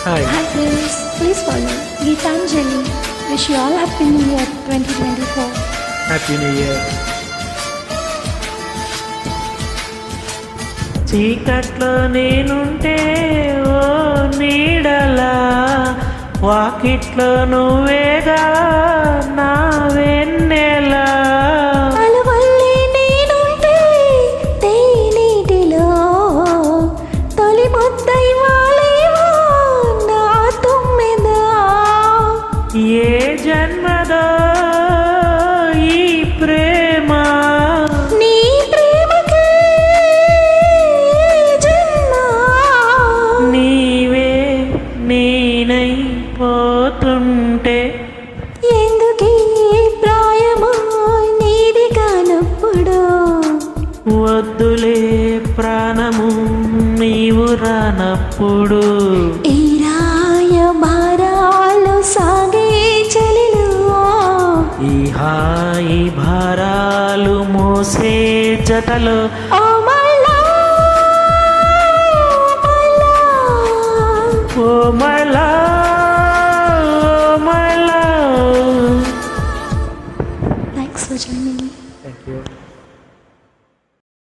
Hi. Hi friends, please follow Geetanjali. Wish you all happy new year 2024. Happy New Year. చీకట్లో నేనుంటే ఓ నీడలా, వాకిట్లో నువ్వేగా నా వెన్నెలా. అలవల్లే నేనుంటే తేనీటిలో, తొలి ముద్దై వాలేవా నా తుమ్మెదా. ఏ జన్మదో ఈ ప్రేమ, నీ ప్రేమకే జన్మ. నీవే నేనైపోతుంటే ఎందుకీ ప్రాయమో నీది కానప్పుడు. వద్దులే ప్రాణము నీవు రానప్పుడు. ఈ రాయబారాలు సాగే చలిలో, ఈ హాయి భారాలు మోసే జతలో ఓ